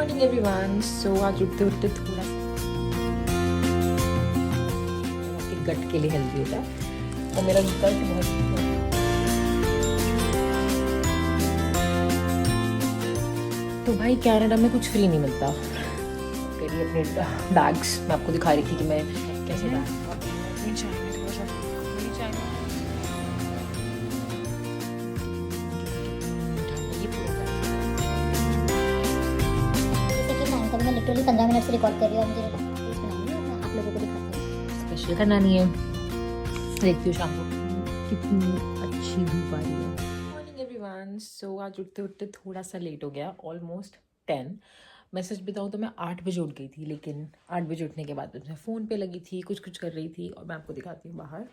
Morning everyone. सो आज उठते उठते थोड़ा गट के लिए हेल्दी होता है और मेरा गट बहुत तो भाई कनाडा में कुछ फ्री नहीं मिलता। करिए अपने बैग्स मैं आपको दिखा रही थी कि मैं कैसे मैं लिटरली 15 मिनट से रिकॉर्ड कर रही हूँ और मुझे आप लोगों को दिखाती हूँ। स्पेशल करना नहीं है, देखती हूँ शाम को कितनी अच्छी धूप आ रही है। Morning everyone. सो आज उठते उठते थोड़ा सा लेट हो गया, ऑलमोस्ट 10। मैं सच बताऊँ तो मैं 8 बजे उठ गई थी, लेकिन 8 बजे उठने के बाद मैं फ़ोन पे लगी थी, कुछ कर रही थी। और मैं आपको दिखाती हूँ बाहर।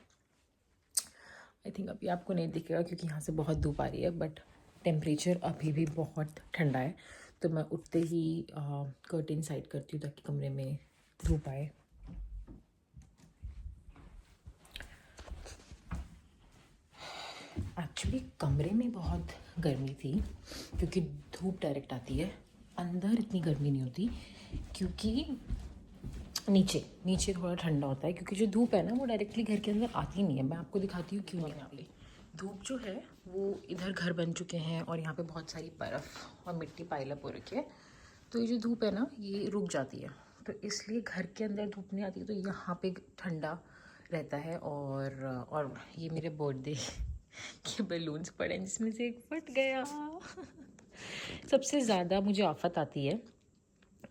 आई थिंक अभी आपको नहीं दिखेगा क्योंकि यहाँ से बहुत धूप आ रही है, बट टेम्परेचर अभी भी बहुत ठंडा है। तो मैं उठते ही कर्टेन साइड करती हूँ ताकि कमरे में धूप आए। एक्चुअली कमरे में बहुत गर्मी थी क्योंकि धूप डायरेक्ट आती है, अंदर इतनी गर्मी नहीं होती क्योंकि नीचे थोड़ा ठंडा होता है, क्योंकि जो धूप है ना वो डायरेक्टली घर के अंदर आती नहीं है। मैं आपको दिखाती हूँ क्यों नहीं आती। धूप जो है वो इधर घर बन चुके हैं और यहाँ पे बहुत सारी बर्फ़ और मिट्टी पाइलअप हो रखी है, तो ये जो धूप है ना ये रुक जाती है, तो इसलिए घर के अंदर धूप नहीं आती, तो यहाँ पे ठंडा रहता है। और ये मेरे बर्थडे के बलून्स पड़े हैं जिसमें से एक फट गया। सबसे ज़्यादा मुझे आफत आती है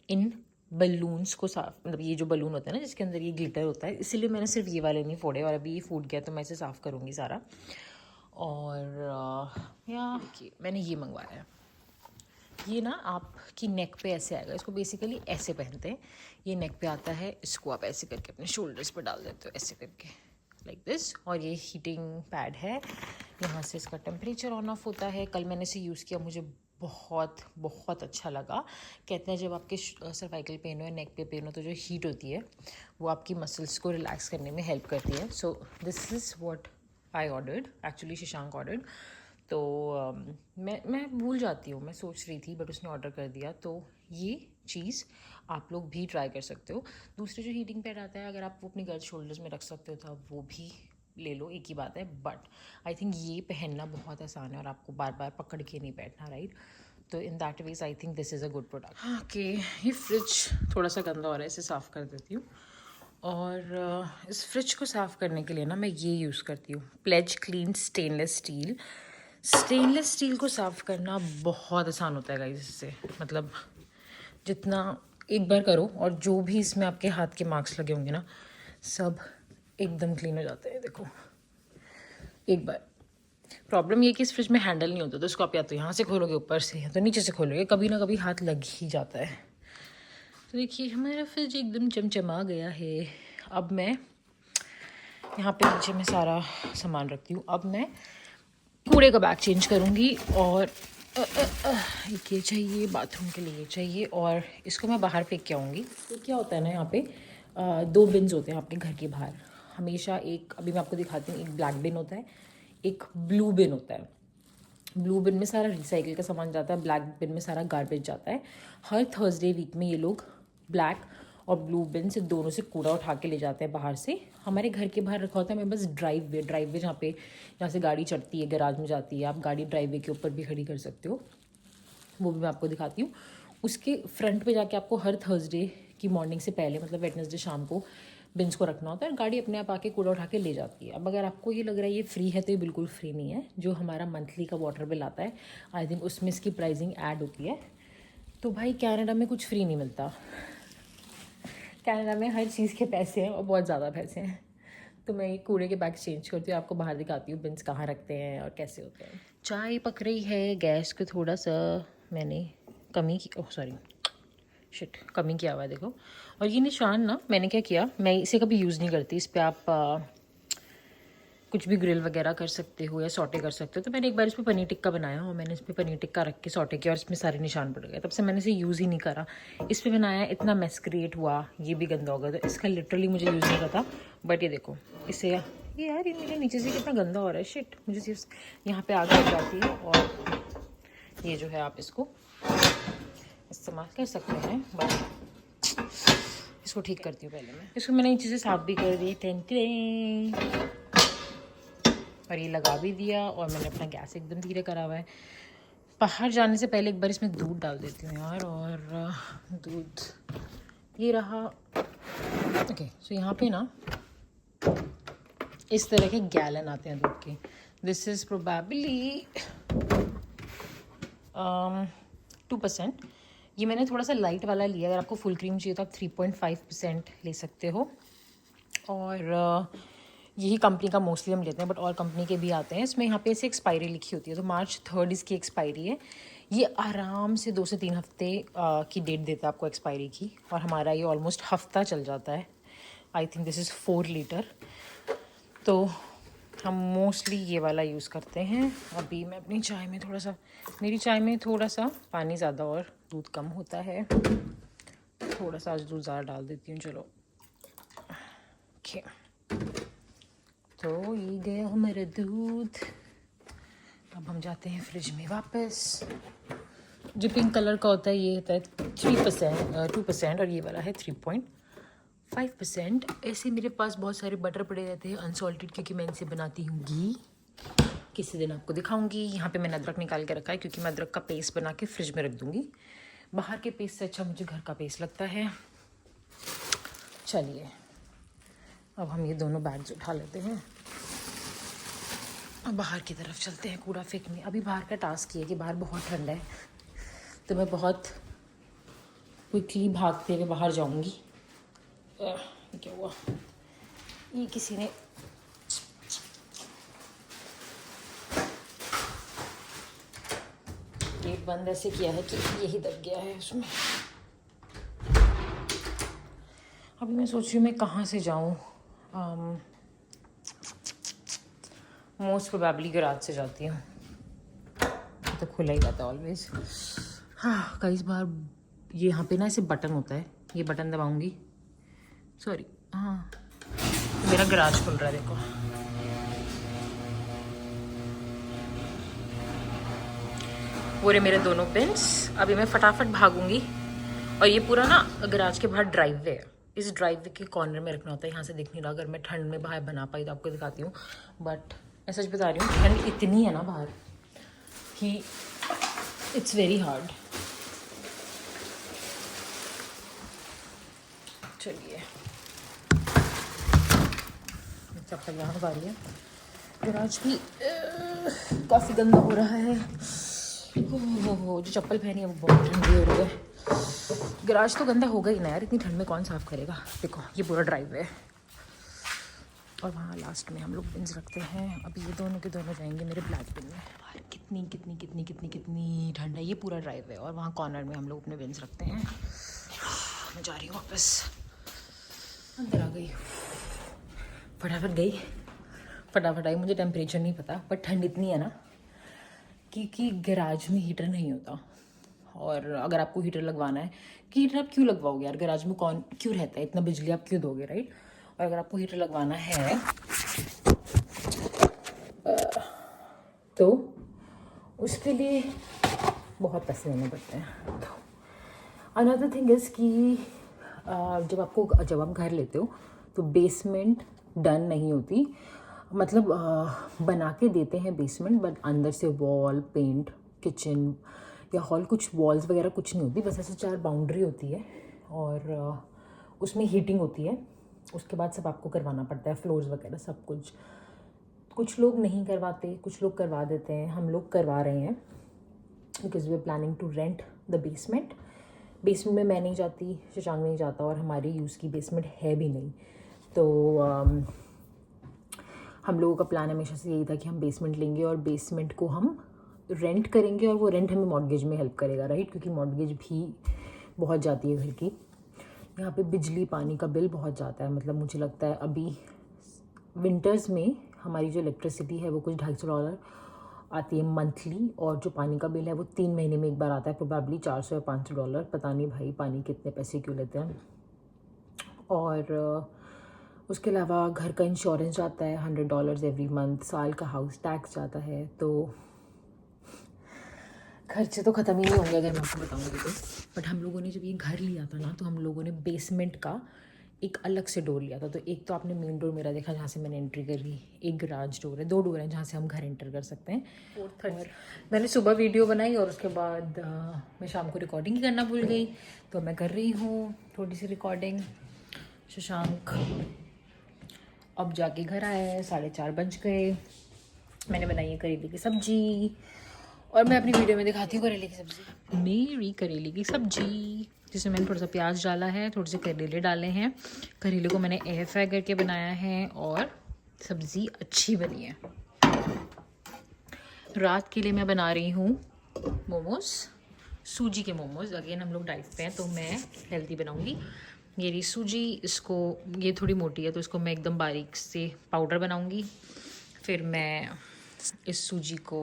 इन बलून्स को साफ, मतलब ये जो बलून होता है ना जिसके अंदर ये ग्लिटर होता है, इसीलिए मैंने सिर्फ ये वाले नहीं फोड़े, और अभी ये फूट गया तो मैं इसे साफ़ करूँगी सारा। और या देखिए मैंने ये मंगवाया है, ये ना आपकी नेक पे ऐसे आएगा। इसको बेसिकली ऐसे पहनते हैं, ये नेक पे आता है, इसको आप ऐसे करके अपने शोल्डर्स पर डाल देते हो ऐसे करके, लाइक दिस। और ये हीटिंग पैड है, यहाँ से इसका टेम्परेचर ऑन ऑफ होता है। कल मैंने इसे यूज़ किया, मुझे बहुत अच्छा लगा। कहते हैं जब आपके सर्वाइकल पेन हो या नेक पे पेन हो तो जो हीट होती है वो आपकी मसल्स को रिलैक्स करने में हेल्प करती है। So this is what I ordered, actually Shashank ordered. तो मैं भूल जाती हूँ, मैं सोच रही थी बट उसने ऑर्डर कर दिया। तो ये चीज़ आप लोग भी ट्राई कर सकते हो। दूसरे जो हीटिंग पैड आता है, अगर आप वो अपनी गर्ल शोल्डर्स में रख सकते हो तो आप वो भी ले लो, एक ही बात है। बट आई थिंक ये पहनना बहुत आसान है और आपको बार बार पकड़ के नहीं बैठना, राइट। तो in that ways I think this is a good product. Okay, ये फ्रिज थोड़ा सा गंदा हो रहा है, इसे साफ़ कर देती हूँ। और इस फ्रिज को साफ़ करने के लिए ना मैं ये यूज़ करती हूँ, please clean stainless steel. Stainless steel को साफ़ करना बहुत आसान होता है गाइस इससे, मतलब जितना एक बार करो और जो भी इसमें आपके हाथ के मार्क्स लगे होंगे ना सब एकदम क्लीन हो जाते हैं। देखो एक बार। प्रॉब्लम ये कि इस फ्रिज में हैंडल नहीं होता, तो इसको आप या तो यहाँ से खोलोगे ऊपर से या तो नीचे से खोलोगे, कभी ना कभी हाथ लग ही जाता है। तो देखिए हमारा फ्रिज एकदम चमचमा गया है। अब मैं यहाँ पे नीचे में सारा सामान रखती हूँ। अब मैं कूड़े का बैग चेंज करूँगी और एक ये चाहिए, बाथरूम के लिए चाहिए, और इसको मैं बाहर फेंक के आऊँगी। तो क्या होता है ना, यहाँ पे 2 बिन्स होते हैं आपके घर के बाहर हमेशा। एक अभी मैं आपको दिखाती हूँ, एक ब्लैक बिन होता है, एक ब्लू बिन होता है। ब्लू बिन में सारा रिसाइकिल का सामान जाता है, ब्लैक बिन में सारा गार्बेज जाता है। हर थर्सडे वीक में ये लोग ब्लैक और ब्लू बिन से दोनों से कूड़ा उठा के ले जाते हैं बाहर से। हमारे घर के बाहर रखा होता है, मैं बस ड्राइव वे जहाँ से गाड़ी चढ़ती है, गैराज में जाती है, आप गाड़ी ड्राइव वे के ऊपर भी खड़ी कर सकते हो, वो भी मैं आपको दिखाती हूँ। उसके फ्रंट पे जाके आपको हर थर्सडे की मॉर्निंग से पहले, मतलब वेडनेसडे शाम को बिन्स को रखना होता है और गाड़ी अपने आप आके कूड़ा उठा के ले जाती है। अब अगर आपको ये लग रहा है ये फ्री है, तो ये बिल्कुल फ्री नहीं है। जो हमारा मंथली का वाटर बिल आता है, आई थिंक उसमें इसकी प्राइसिंग ऐड होती है। तो भाई कनाडा में कुछ फ्री नहीं मिलता, कनाडा में हर चीज़ के पैसे हैं और बहुत ज़्यादा पैसे हैं। तो मैं ये कूड़े के बैग चेंज करती हूँ, आपको बाहर दिखाती हूँ बिन्स कहाँ रखते हैं और कैसे होते हैं। चाय पक रही है, गैस को थोड़ा सा मैंने कमी किया हुआ है, देखो। और ये निशान ना, मैंने क्या किया, मैं इसे कभी यूज़ नहीं करती, इस पर आप कुछ भी ग्रिल वगैरह कर सकते हो या सॉटे कर सकते हो। तो मैंने एक बार इस पर पनीर टिक्का बनाया और मैंने इस पर पनीर टिक्का रख के सॉटे किया और इसमें सारे निशान पड़ गए। तब से मैंने इसे यूज़ ही नहीं करा। इस पर बनाया, इतना मेस क्रिएट हुआ, ये भी गंदा हो गया, तो इसका लिटरली मुझे यूज़ नहीं करता। बट ये देखो, इसे ये यार, ये मेरे नीचे से कितना गंदा हो रहा है, शिट। मुझे सिर्फ यहाँ पर आग लग जाती है। और ये जो है आप इसको इस इस्तेमाल कर सकते हैं, बट इसको ठीक करती हूँ पहले मैं। इसको मैंने ये चीज़ें साफ भी कर दी, और ये लगा भी दिया, और मैंने अपना गैस एकदम धीरे करा हुआ है। बाहर जाने से पहले एक बार इसमें दूध डाल देती हूँ यार, और दूध ये रहा। ओके, सो यहाँ पे ना इस तरह के गैलन आते हैं दूध के। This is probably 2%। ये मैंने थोड़ा सा लाइट वाला लिया, अगर आपको फुल क्रीम चाहिए तो आप 3.5% ले सकते हो। और यही कंपनी का मोस्टली हम लेते हैं, बट और कंपनी के भी आते हैं। इसमें यहाँ पे ऐसे एक्सपायरी लिखी होती है, तो March 3 इसकी एक्सपायरी है। ये आराम से 2 से 3 हफ्ते की डेट देता है आपको एक्सपायरी की, और हमारा ये ऑलमोस्ट हफ्ता चल जाता है। I think this is 4 litre, तो हम मोस्टली ये वाला यूज़ करते हैं। अभी मैं अपनी चाय में थोड़ा सा, मेरी चाय में थोड़ा सा पानी ज़्यादा और दूध कम होता है, थोड़ा सा आज दूध ज़्यादा डाल देती हूँ। चलो ओके, तो ये गया हमारा दूध। अब हम जाते हैं फ्रिज में वापस। जो पिंक कलर का होता है ये होता है 2%, और ये वाला है 3.5%। ऐसे मेरे पास बहुत सारे बटर पड़े रहते हैं अनसॉल्टेड, क्योंकि मैं इनसे बनाती हूँ घी। किसी दिन आपको दिखाऊंगी। यहाँ पे मैंने अदरक निकाल के रखा है, क्योंकि मैं अदरक का पेस्ट बना के फ्रिज में रख दूँगी। बाहर के पेस्ट से अच्छा मुझे घर का पेस्ट लगता है। चलिए, अब हम ये दोनों बैग्स उठा लेते हैं, अब बाहर की तरफ चलते हैं कूड़ा फेंकने। अभी बाहर का टास्क ये है कि बाहर बहुत ठंडा है, तो मैं बहुत क्विकली भागते हुए बाहर जाऊंगी। क्या हुआ? ये किसी ने गेट बंद ऐसे किया है कि यही दब गया है उसमें। अभी मैं सोच रही हूँ मैं कहाँ से जाऊँ। मोस्ट प्रोबेबली गैराज से जाती हूँ, तो खुला ही रहता है ऑलवेज। हाँ, कई बार ये यहाँ पे ना ऐसे बटन होता है, ये बटन दबाऊंगी, सॉरी, हाँ मेरा गैराज खुल रहा है, देखो। वो रहे मेरे दोनों पिन्स। अभी मैं फटाफट भागूंगी, और ये पूरा ना गैराज के बाहर ड्राइववे है। इस ड्राइववे के कॉर्नर में रखना होता है, यहाँ से दिख नहीं रहा। अगर मैं ठंड में बाहर बना पाई तो आपको दिखाती हूँ, बट मैं सच बता रही हूँ, ठंड इतनी है ना बाहर कि इट्स वेरी हार्ड। चलिए, चप्पल यहाँ पा रही है। गैराज भी काफ़ी गंदा हो रहा है। हो जो चप्पल पहनी है वो बहुत ठंडी हो रही है। गैराज तो गंदा होगा ही ना यार, इतनी ठंड में कौन साफ़ करेगा। देखो ये पूरा ड्राइव है, और वहाँ लास्ट में हम लोग बिन्स रखते हैं। अभी ये दोनों के दोनों जाएंगे मेरे ब्लैक बिन में। बाहर कितनी कितनी कितनी कितनी कितनी ठंड है। ये पूरा ड्राइव है, और वहाँ कॉर्नर में हम लोग अपने बिन्स रखते हैं। मैं जा रही हूँ वापस, अंदर आ गई, फटाफट गई, फटाफट आई। मुझे टेम्परेचर नहीं पता, बट ठंड इतनी है ना क्योंकि गैराज में हीटर नहीं होता। और अगर आपको हीटर लगवाना है, कि हीटर आप क्यों लगवाओगे यार, गैराज में कौन क्यों रहता है, इतना बिजली आप क्यों दोगे, राइट। और अगर आपको हीटर लगवाना है तो उसके लिए बहुत पैसे देने पड़ते हैं। तो अनदर थिंग इज़ कि जब आप घर लेते हो तो बेसमेंट डन नहीं होती, मतलब बना के देते हैं बेसमेंट, बट अंदर से वॉल, पेंट, किचन या हॉल, कुछ वॉल्स वगैरह कुछ नहीं होती, बस ऐसे 4 बाउंड्री होती है, और उसमें हीटिंग होती है। उसके बाद सब आपको करवाना पड़ता है, फ्लोर्स वगैरह सब कुछ। कुछ लोग नहीं करवाते, कुछ लोग करवा देते हैं। हम लोग करवा रहे हैं because we are planning to rent the basement. Basement में मैं नहीं जाती, शशांक नहीं जाता, और हमारी यूज़ की बेसमेंट है भी नहीं। तो हम लोगों का प्लान हमेशा से यही था कि हम बेसमेंट लेंगे और बेसमेंट को हम रेंट करेंगे, और वो रेंट हमें मॉर्गेज में हेल्प करेगा, राइट, क्योंकि मॉर्गेज भी बहुत जाती है घर की। यहाँ पे बिजली पानी का बिल बहुत जाता है, मतलब मुझे लगता है अभी विंटर्स में हमारी जो इलेक्ट्रिसिटी है वो कुछ $250 आती है मंथली, और जो पानी का बिल है वो 3 महीने में एक बार आता है, प्रोबेबली $400 या $500। पता नहीं भाई पानी के इतने पैसे क्यों लेते हैं। और उसके अलावा घर का इंश्योरेंस जाता है $100 एवरी मंथ, साल का हाउस टैक्स जाता है। तो खर्चे तो ख़त्म ही नहीं होंगे अगर मैं आपको बताऊँगी तो। बट हम लोगों ने जब ये घर लिया था ना, तो हम लोगों ने बेसमेंट का एक अलग से डोर लिया था। तो एक तो आपने मेन डोर मेरा देखा जहाँ से मैंने एंट्री करी, एक गराज डोर है, 2 डोर हैं जहाँ से हम घर एंटर कर सकते हैं। और मैंने सुबह वीडियो बनाई और उसके बाद मैं शाम को रिकॉर्डिंग ही करना भूल गई, तो मैं कर रही हूँ थोड़ी सी रिकॉर्डिंग। शशांक अब जाके घर आया है, 4:30 बज गए। मैंने बनाई है करेले की सब्जी और मैं अपनी वीडियो में दिखाती हूँ करेले की सब्जी। मेरी करेले की सब्जी जिसमें मैंने थोड़ा सा प्याज डाला है, थोड़े से करेले डाले हैं। करेले को मैंने एयर फ्राई करके बनाया है और सब्ज़ी अच्छी बनी है। रात के लिए मैं बना रही हूँ मोमोज़, सूजी के मोमोज़। अगेन हम लोग डाइट पे हैं तो मैं हेल्दी बनाऊँगी। ये रही सूजी, इसको ये थोड़ी मोटी है तो इसको मैं एकदम बारीक से पाउडर बनाऊँगी। फिर मैं इस सूजी को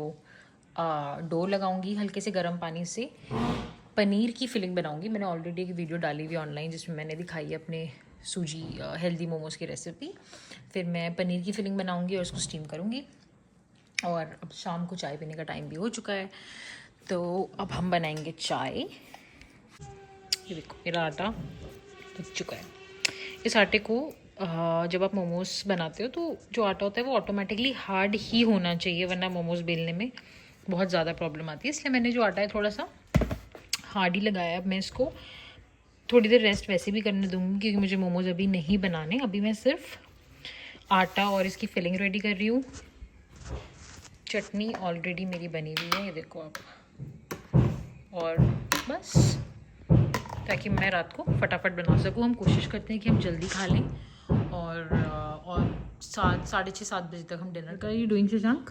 डो लगाऊंगी हल्के से गर्म पानी से। पनीर की फिलिंग बनाऊंगी। मैंने ऑलरेडी एक वीडियो डाली हुई ऑनलाइन जिसमें मैंने दिखाई है अपने सूजी हेल्दी मोमोज़ की रेसिपी। फिर मैं पनीर की फिलिंग बनाऊंगी और उसको स्टीम करूंगी। और अब शाम को चाय पीने का टाइम भी हो चुका है, तो अब हम बनाएंगे चाय। ये देखो मेरा आटा लग चुका है। इस आटे को जब आप मोमोज़ बनाते हो तो जो आटा होता है वो ऑटोमेटिकली हार्ड ही होना चाहिए, वरना मोमोज़ बेलने में बहुत ज़्यादा प्रॉब्लम आती है। इसलिए मैंने जो आटा है थोड़ा सा हार्ड ही लगाया। अब मैं इसको थोड़ी देर रेस्ट वैसे भी करने दूँगी क्योंकि मुझे मोमोज़ अभी नहीं बनाने। अभी मैं सिर्फ आटा और इसकी फिलिंग रेडी कर रही हूँ। चटनी ऑलरेडी मेरी बनी हुई है, ये देखो आप। और बस ताकि मैं रात को फटाफट बना सकूँ। हम कोशिश करते हैं कि हम जल्दी खा लें और 6:30 बजे तक हम डिनर कर। You doing Shashank?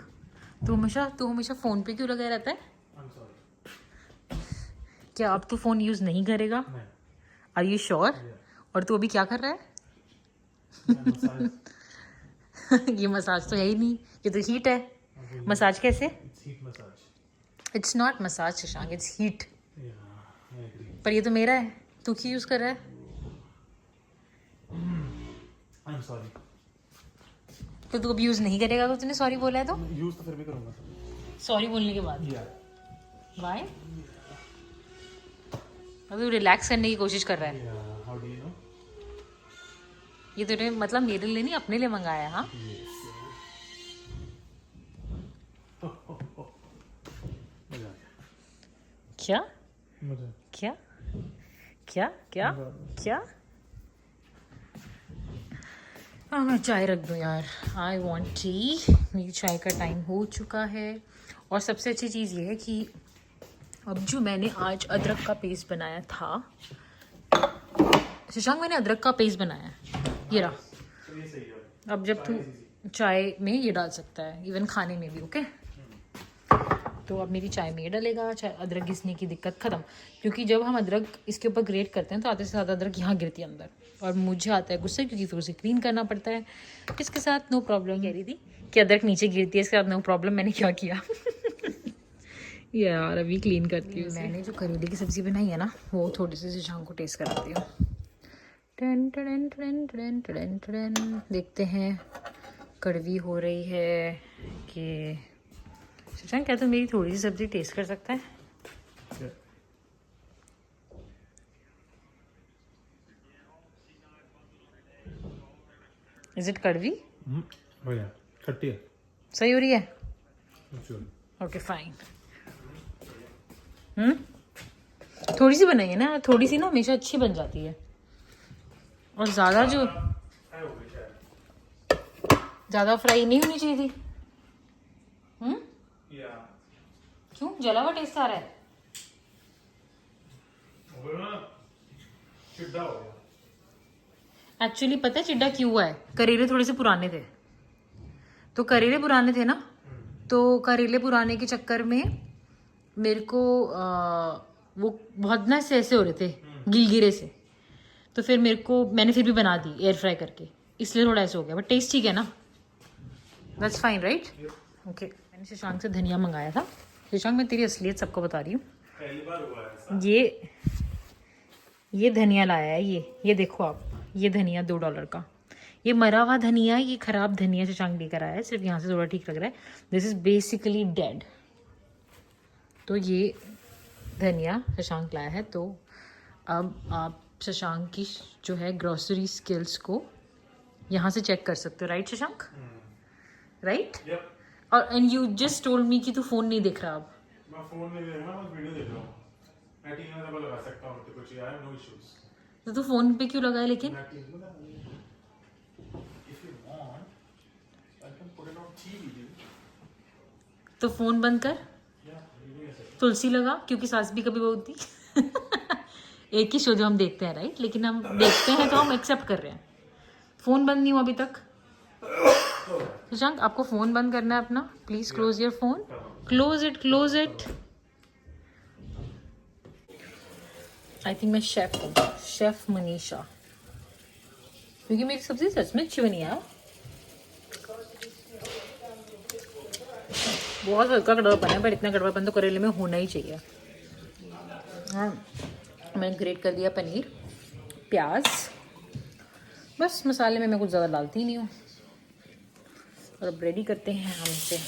तू हमेशा फ़ोन पे क्यों लगा रहता है? क्या अब तू फ़ोन यूज़ नहीं करेगा? Are you sure? और तू अभी क्या कर रहा है? ये मसाज तो है ही नहीं, ये तो हीट है। मसाज कैसे? It's not massage Shashank, it's heat. पर ये तो मेरा है, तू क्यों यूज़ कर रहा है? I'm sorry. तो तू अभी यूज़ नहीं करेगा तो तूने सॉरी बोला है तो? यूज तो फिर भी करूंगा। सॉरी बोलने के बाद Yeah. बाय। अब तू रिलैक्स करने की कोशिश कर रहा है। Yeah. How do you know? ये तूने मतलब मेरे लिए नहीं अपने लिए मंगाया है? हाँ Yes. मजा आ गया। क्या मजा। क्या क्या क्या क्या? हाँ मैं चाय रख दूँ यार। I want tea. मेरी चाय का टाइम हो चुका है। और सबसे अच्छी चीज़ ये है कि अब जो मैंने आज अदरक का पेस्ट बनाया था, शशांक मैंने अदरक का पेस्ट बनाया है, ये रहा। ये सही है। अब जब तू चाय में ये डाल सकता है, इवन खाने में भी। ओके, तो अब मेरी चाय में ये डलेगा। चाय अदरक घिसने की दिक्कत ख़त्म, क्योंकि जब हम अदरक इसके ऊपर ग्रेट करते हैं तो आधे से ज़्यादा अदरक यहाँ गिरती है अंदर और मुझे आता है गुस्सा, क्योंकि फिर उसे क्लीन करना पड़ता है। इसके साथ नो प्रॉब्लम। कह रही थी कि अदरक नीचे गिरती है, इसके साथ नो प्रॉब्लम। मैंने क्या किया यार, अभी क्लीन करती हूँ। मैंने जो करेले की सब्ज़ी बनाई है ना, वो थोड़ी सी शशांक को टेस्ट कराती हूँ। टन टन टन टन टन टन। देखते हैं कड़वी हो रही है कि शशांक, क्या तू मेरी थोड़ी सी सब्ज़ी टेस्ट कर सकता है? इज इट कड़वी? बढ़िया। खट्टी है। सही हो रही है? Sure. Okay fine. थोड़ी सी बनाई है ना, थोड़ी सी ना हमेशा अच्छी बन जाती है। और ज़्यादा फ्राई नहीं होनी चाहिए थी। क्यों जला हुआ टेस्ट आ रहा है? चिड्डा हो गया। एक्चुअली पता है चिड्डा क्यों हुआ है? करेले थोड़े से पुराने थे, तो करेले पुराने थे ना, तो करेले पुराने के चक्कर में मेरे को वो बहुत ना ऐसे हो रहे थे गिलगिरे से, तो फिर मैंने फिर भी बना दी एयर फ्राई करके, इसलिए थोड़ा ऐसे हो गया। बट टेस्ट ठीक है ना? That's fine right? ओके। मैंने शशांक से धनिया मंगाया था। शशांक, मैं तेरी असलियत सबको बता रही हूँ। पहली बार हुआ है ऐसा। ये धनिया लाया है। ये देखो आप, ये धनिया $2 का। ये मरा हुआ धनिया, ये ख़राब धनिया शशांक लेकर आया है। सिर्फ यहाँ से थोड़ा ठीक लग रहा है। This is basically dead. तो ये धनिया शशांक लाया है, तो अब आप शशांक की जो है ग्रोसरी स्किल्स को यहाँ से चेक कर सकते हो, राइट शशांक? राइट? Yep. और and you just told me कि तू फ़ोन नहीं देख रहा अब। मैं फोन नहीं देख रहा, मैं वीडियो देख रहा हूँ। मैं टीवी में डबल लगा सकता हूँ, तो कुछ यार नो इश्यूज। तो तू फ़ोन पे क्यों लगाए लेकिन? मैं टीवी में if you want, I can put it on TV. तो फ़ोन बंद कर, Yeah, वीडियो ऐसे। तुलसी लगा, क्योंकि सास भी कभी बोलती एक ही शो जो हम देखते हैं, राइट? लेकिन हम देखते हैं तो हम एक्सेप्ट कर रहे हैं। फ़ोन बंद नहीं हुआ अभी तक। शशांक, आपको फ़ोन बंद करना है अपना। Please close your phone, close it, close it. I think मैं शेफ़ हूँ, शेफ़ मनीषा, क्योंकि मेरी सब्ज़ी सच में अच्छी बनी है। बहुत हल्का कड़वापन है, पर इतना कड़वापन तो करेले में होना ही चाहिए। हाँ, मैंने ग्रेट कर दिया पनीर, प्याज, बस मसाले में मैं कुछ ज़्यादा डालती नहीं हूँ। और अब रेडी करते हैं हम इसे।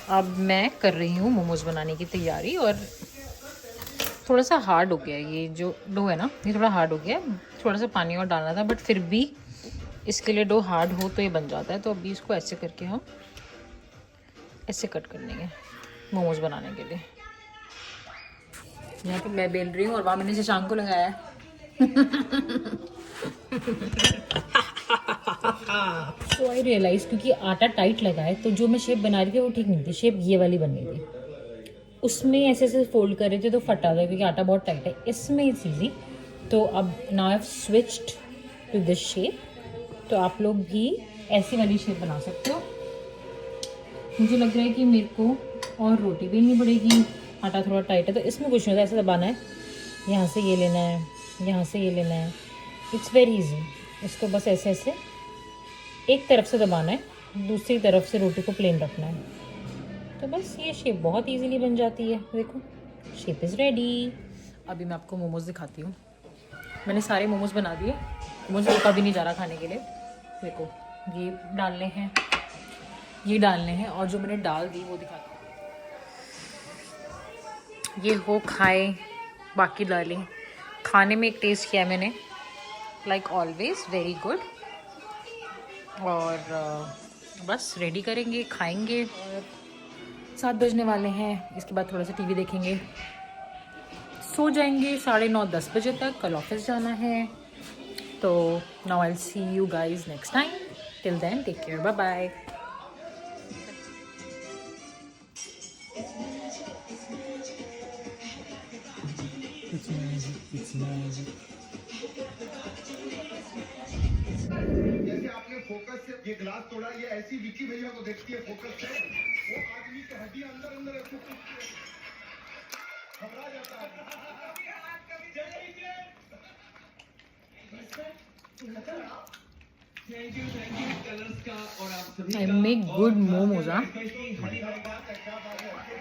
अब मैं कर रही हूँ मोमोज़ बनाने की तैयारी, और थोड़ा सा हार्ड हो गया ये जो डो है ना, ये थोड़ा हार्ड हो गया। थोड़ा सा पानी और डालना था, बट फिर भी इसके लिए डो हार्ड हो तो ये बन जाता है। तो अभी इसको ऐसे करके हम ऐसे कट कर लेंगे मोमोज़ बनाने के लिए। यहाँ पे मैं बेल रही हूँ और वहाँ मैंने शशांक को लगाया है। तो आई रियलाइज, क्योंकि आटा टाइट लगा है, तो जो मैं शेप बना रही थी वो ठीक नहीं थी। शेप ये वाली बननी थी, उसमें ऐसे ऐसे फोल्ड कर रहे थे तो फटा था, क्योंकि आटा बहुत टाइट है। इसमें इट्स ईजी। तो अब now I have switched to this shape. तो आप लोग भी ऐसी वाली शेप बना सकते हो। मुझे लग रहा है कि मेरे को और रोटी बेलनी पड़ेगी, आटा थोड़ा टाइट है। तो इसमें कुछ नहीं होता, ऐसे दबाना है, यहाँ से ये लेना है, यहाँ से ये लेना है। It's very easy. इसको बस ऐसे ऐसे एक तरफ से दबाना है, दूसरी तरफ से रोटी को प्लेन रखना है। तो बस ये शेप बहुत इजीली बन जाती है। देखो, शेप इज़ रेडी। अभी मैं आपको मोमोज़ दिखाती हूँ। मैंने सारे मोमोज़ बना दिए, मुझे रोका भी नहीं जा रहा खाने के लिए। देखो, ये डालने हैं, ये डालने हैं, और जो मैंने डाल दी वो दिखाती हूँ। ये हो खाए, बाकी डालें। खाने में एक टेस्ट किया मैंने, लाइक ऑलवेज वेरी गुड। और बस रेडी करेंगे, खाएंगे। और 7 बजने वाले हैं। इसके बाद थोड़ा सा टीवी देखेंगे, सो जाएंगे 9:30-10 बजे तक। कल ऑफिस जाना है। तो now I will see you guys next time. Till then take care, bye bye. जैसे आपने फोकस से ये ग्लास तोड़ा, ये ऐसी विकी भैया को देखती है फोकस से, वो आदमी की हड्डी अंदर अंदर ऐसे घबरा जाता है। I make good momos, huh? क्या बात है, क्या बात है।